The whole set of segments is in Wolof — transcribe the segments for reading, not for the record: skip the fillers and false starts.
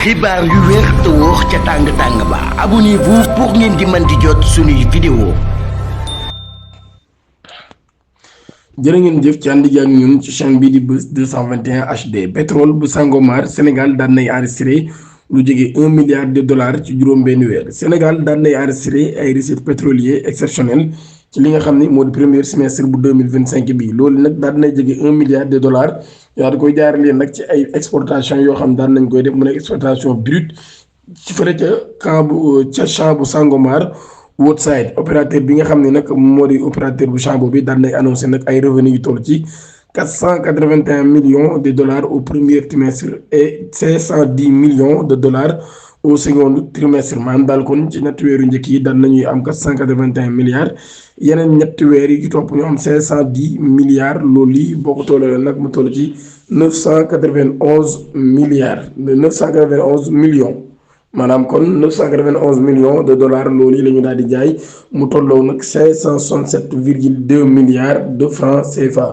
xibaar yu wér te wóor ca tàng-tàng ba abonnez-vous pour ngeen di mën di jot suñuy vidéo. jërë ngeen jëf ci ànd ak ñun ci chaîne bii di Buzz 221 HD pétrole bu Sangomar Sénégal daan nay enregistré lu jege 1 milliard de dollars ci juróom-benn weer Sénégal daan nay enregistré ay recettes pétrolières exceptionnelles ci li nga xam ne moo di premier semestre bu 2025 bi loolu nag daan nay jege 1 milliard de dollars yaa di koy jaarale nag ci ay exportation yoo xam daan nañ koy def mu nekk exportation brute ci fële ca camp bu ca champ bu Sangomar. Woodside opérateur bi nga xam ne nag moo di opérateur bu champ bi daan nay annoncé nag ay revenus yu toll ci 481 millions de dollars au premier trimestre et 510 millions de dollars au second trimestre maanaam daal kon ci ñetti weeru njëkk yi daan nañuy am 481 milliards yeneen ñetti weer yi ci topp ñu am 510 milliards loolu yi boo ko tollee nag mu toll ci 991 milliards 991 millions. maanaam kon 991 millions de dollars loolu yi la ñu daal di jaay mu tolloo nag 567,2 milliards de francs CFA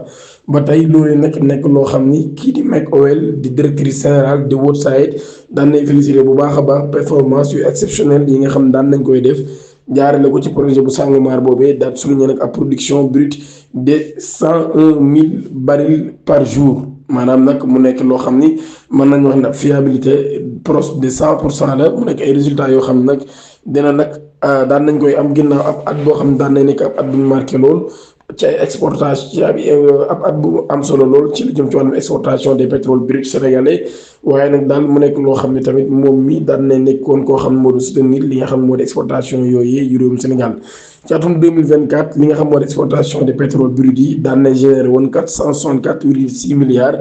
ba tey loolu nag nekk loo xam ni kii di Meg Owel di directrice générale de Woodside daan nañ félicité bu baax a baax performance yu exceptionnelle yi nga xam daan nañ koy def jaarale ko ci projet bu Sangomar boobee daal souligné nag ab production brute de 101 000 barils par jour. maanaam nag mu nekk loo xam ni mën nañu wax ne fiabilité proche de 100% la mu nekk ay résultats yoo xam ne nag dina nag daan nañ koy am ginnaaw ab at boo xam ne daan nañ nekk ab at bu ñu marqué lool ci ay exportation ci ab at bu am solo lool ci li jëm ci wàllum exportation des pétroles bruts sénégalais waaye nag daal mu nekk loo xam ne tamit moom mi daan nañ nekkoon koo xam ne moo di soutenir li nga xam ne moo di exportation yooyu yu réewum Sénégal. ci atum 2024 li nga xam moo di exportation de pétrole brut yi daan na généré woon 464,6 milliards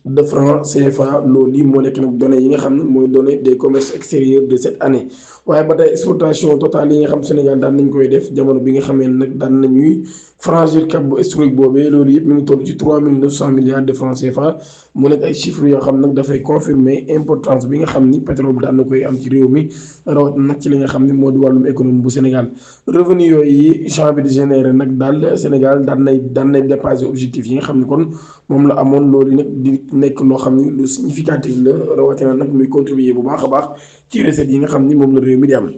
de francs CFA loolu yi moo nekk nag données yi nga xam ne mooy données des commerces extérieurs de cette année waaye ba tey exportation totale yi nga xam Sénégal daan nañ koy def jamono bi nga xamee nag daan nañuy franchir cap bu historique boobee loolu yëpp mi ngi toll ci 3,900 milliards de francs CFA mu nekk ay chiffres yoo xam nag dafay confirmer importance bi nga xam ni pétrole bi daan na koy am ci réew mi rawat nag ci li nga xam ni moo di wàllum économie bu Sénégal revenu yooyu champ bi di généré nag daal Sénégal daan nay dépassé objectif yi nga xam ni kon moom la amoon loolu nag di nekk loo xam ni lu significatif la rawatina nag muy contribuer bu baax a baax ci recettes yi nga xam ni moom la réew mi di am.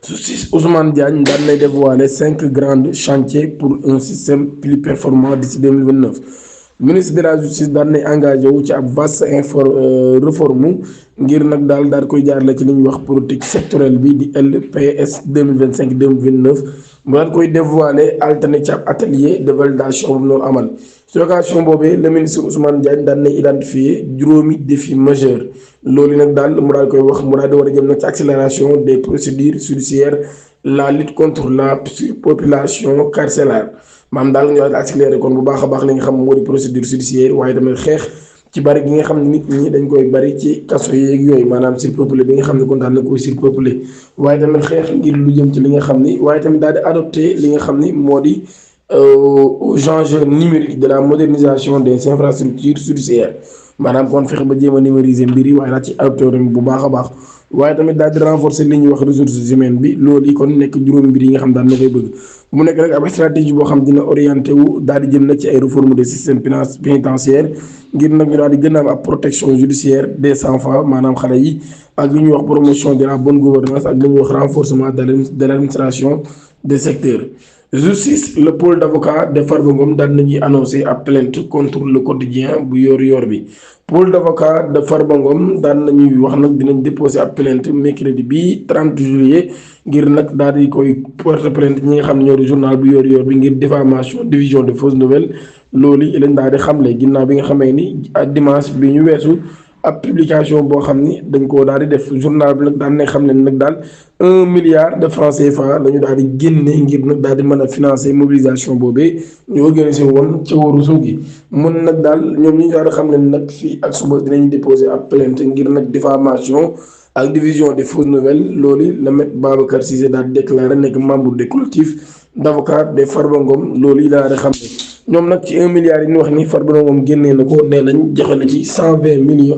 Justice Ousmane Diagne daan nay dévoiler 5 grands chantiers pour un système plus performant d'ici 2029 ministre de la justice daan nay engagé wu ci ab vaste réforme ngir nag daal koy jaarale ci li ñuy wax politique sectorielle bi di LPS 2025-2029 mu daal koy dévoiler alterné ci ab atelier de validation bu noonu amal ci occasion boobee le ministre Ousmane Diagne daan nay identifier juróomi défi majeur loolu nag daal mu daal koy wax mu daal di war a jëm nag ci accélération des procédures judiciaires la lutte contre la surpopulation carcérale maanaam daal ñu daal di accéléré kon bu baax a baax li nga xam moo di procédure judiciaire waaye tamit xeex ci bari gi nga xam ne nit ñi dañ koy bari ci kaso yeeg yooyu maanaam surpeuplé bi nga xam ne kon daal na koy surpeuplé waaye tamit xeex ngir lu jëm ci li nga xam ni waaye tamit daal di adopté li nga xam ni moo di aux enjeux numériques de la modernisation des infrastructures judiciaires maanaam kon fexe ba jéem a numériser mbir yi waaye daal ci adopté bu baax a baax waaye tamit daal di renforcer li ñuy wax ressources humaines bi loolu yi kon nekk juróomi mbir yi nga xam daal na koy bëgg mu nekk rek ab stratégie boo xam dina orienté wu daal di jëm nag ci ay réforme des systèmes pénitentiaires ngir nag ñu daal di gën a am ab protection judiciaire des enfants maanaam xale yi ak li ñuy wax promotion de la bonne gouvernance ak li ñuy wax renforcement de l'administration des secteurs. Justice le pôle d'avocats de Farba Ngom daal nañuy annoncé ab plainte contre le quotidien bu yor bi pôle d'avocats de Farba Ngom daal nañuy wax nag dinañ déposé ab plainte mercredi bi 30 juillet ngir nag daal di koy porter plainte ñi nga xam ne ñoo di journal bu yor bi ngir diffamation division de fausses nouvelles loolu yi lañ daal di xamle ginnaaw bi nga xamee ni dimanche bi ñu weesu ab publication boo xam ni dañ koo daal di def journal bi nag daal ne xam ne nag daal 1 milliard de francs CFA la ñu daal di génne ngir nag daal di mën a financer mobilisation boobee ñu organisé woon ca waru suuf gi mën nag daal ñoom ñu daal di xam ne nag fii ak suba dinañ déposer ab plainte ngir nag diffamation ak division des fausses nouvelles loolu la Maître Babacar Cissé daal di déclaré nekk membre du collectif d'avocats de Farba Ngom loolu yi daal di xam ne ñoom nag ci 1 milliard yi ñu wax ni Farba Ngom génnee na ko nee nañ joxe na ci 120 millions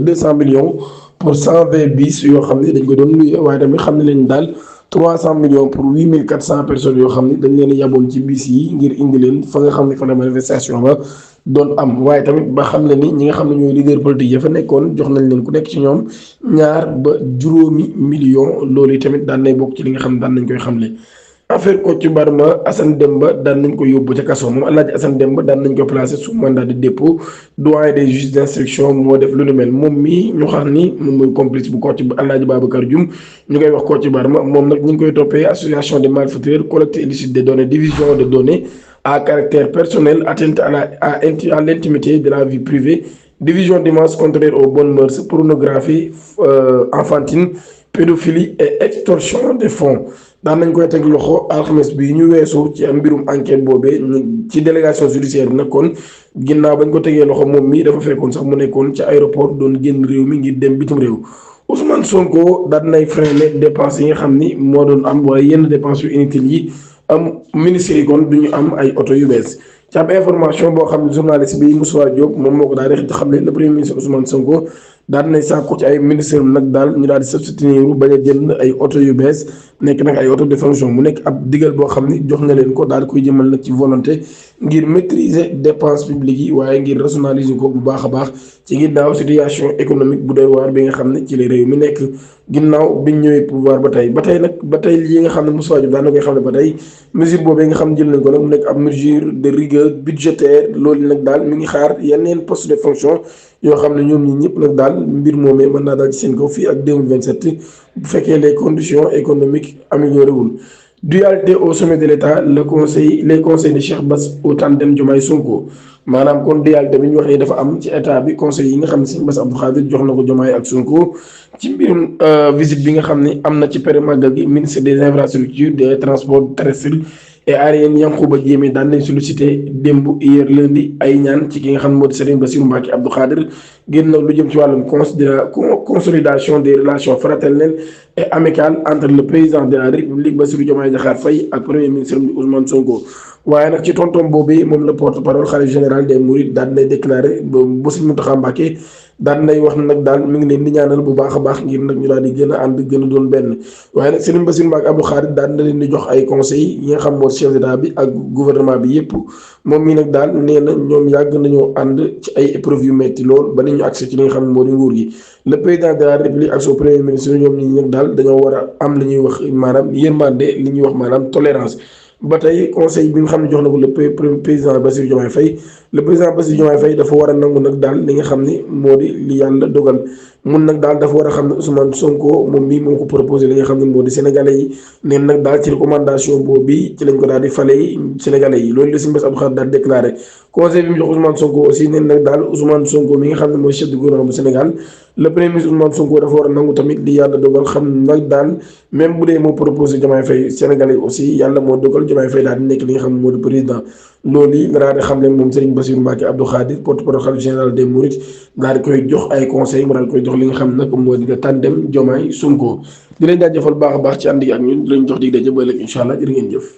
200 millions pour 120 bis yoo xam ne dañ ko doon luye waaye tamit xam ne leen daal 300 millions pour 8400 personnes yoo xam ne dañ leen a yaboon ci bis yi ngir indi leen fa nga xam ne fa la manifestation ba doon am waaye tamit ba xam ne ni ñi nga xam ne ñooy leader politique ya fa nekkoon jox nañ leen ku nekk ci ñoom ñaar ba juróomi million loolu yi tamit daan nay bokk ci li nga xam ne daan nañ koy xamle. affaire Kocc Barma Assane Demba daan nañ ko yóbbu ca kaso moom Alaaji Assane Demba daan nañ ko placé sous mandat de dépôt doyen des juges d'instruction moo def lu ni mel moom mii ñu xam ni moom mooy complice bu Kocc Alaaji Babacar Dioum ñu koy wax Kocc Barma moom nag ñu ngi koy toppee association de malfaiteurs collecte illicite des données division de données à caractère personnel atteinte à l'intimité de la vie privée division d'images contraire aux bonnes mœurs pornographie enfantine pédophilie et extorsion des fonds daan nañ koy teg loxo alxames bi ñu weesu ci am mbirum enquête boobee ci délégation judiciaire bi nag kon ginnaaw bañ ko tegee loxo moom mi dafa fekkoon sax mu nekkoon ci aéroport doon génn réew mi ngir dem bitim réew Ousmane Sonko daan nay freiné dépenses yi nga xam ni moo doon am waaye yenn dépenses yu inutiles yi am ministres yi kon du ñu am ay oto yu bees ci ab information boo xam ne journaliste bi Moussa Diop moom moo ko daal di xam ne le premier ministre Ousmane Sonko daal nay sàkku ci ay ministres nag daal ñu daal di substituer bañ a jënd ay oto yu bees nekk nag ay auto de fonction mu nekk ab digal boo xam ni jox na leen ko daal di koy jëmal nag ci volonté ngir maîtriser dépenses publiques yi waaye ngir rationaliser ko bu baax a baax ci ginnaaw situation économique bu doy waar bi nga xam ne ci la réew mi nekk ginnaaw biñ ñëwee pouvoir ba tey lii nga xam ne Moussa Diop daan na koy xam ne ba tey mesure boobee nga xam ne jël nañ ko nag mu nekk ab mesure de rigueur budgétaire loolu nag daal mi ngi xaar yeneen poste de fonction yoo xam ne ñoom ñi ñëpp nag daal mbir moomee mën naa daal ci seen kaw fii ak 2027 bu fekkee les conditions économiques amélioré wul. Dualité au sommet de l'État les conseils de Cheikh Bass au tandem Diomaye Sonko maanaam kon dualité bi ñu waxee dafa am ci état bi conseil yi nga xam ne Serigne Bass Abdou Khadre jox na ko Diomaye ak Sonko ci mbirum visite bi nga xam ne am na ci période màggal gi ministre des infrastructures des transports terrestres et aériens Yankhoba Diémé daan nañ sollicité démb hier lundi ay ñaan ci ki nga xam ne moo di Serigne Bassirou Mbacké Abdou Khadre génn nag lu jëm ci wàllum consolidation des relations fraternelles et amicales entre le président de la République Bassirou Diomaye Diakhar Faye ak premier ministre bi Ousmane Sonko waaye nag ci tontom boobu moom la porte-parole khalife général des Mourides daan nay déclaré ba Bassirou Mountakha Mbacké daan nay wax nag daal mi ngi leen di ñaanal bu baax a baax ngir nag ñu daal di gën a ànd gën a doon benn waaye nag Serigne Bassirou Mbacké Abdou Khadre daan na leen di jox ay conseils yi nga xam moo chef d'état bi ak gouvernement bi yépp moom mii nag daal nee na ñoom yàgg nañoo ànd ci ay épreuves yu metti lool ba nañu accès ci li nga xam ne moo di nguur gi le président de la république ak son premier ministre ñoom ñi nag daal dañoo war a am li ñuy wax maanaam yërmande li ñuy wax maanaam tolérance ba tey conseil bi nga xam ne jox na ko le président Bassirou Diomaye Faye le président Bassirou Diomaye Faye dafa war a nangu nag daal li nga xam ni moo di li yàlla dogal mun nag daal dafa war a xam ne Ousmane Sonko moom mii moo ko proposé li nga xam ne moo di sénégalais yi neen nag daal ci recommandation boobu ci lañ ko daal di fale sénégalais yi loolu la Serigne Bass Abdou Khadre daal déclaré conseil bi mu jox Ousmane Sonko aussi neen nag daal Ousmane Sonko mi nga xam ne mooy chef du gouvernement bu Sénégal le premier ministre Ousmane Sonko dafa war a nangu tamit li yàlla dogal xam nag daal même bu dee moo proposé Diomaye Faye sénégalais aussi yàlla moo dogal Diomaye Faye daal di nekk li nga xam ne moo di président loolu yi nga daal di xam ne moom Serigne Bassirou Mbacké Abdou Khadre porte-parole khalife général des Mourides daal di koy jox ay conseils mu daal di koy jox li nga xam nag moo di tandem Diomaye Sonko di leen jaajëfal baax a baax ci ànd gi ak ñun di leen jox dig daje ba ëllëg incha allah jërë ngeen jëf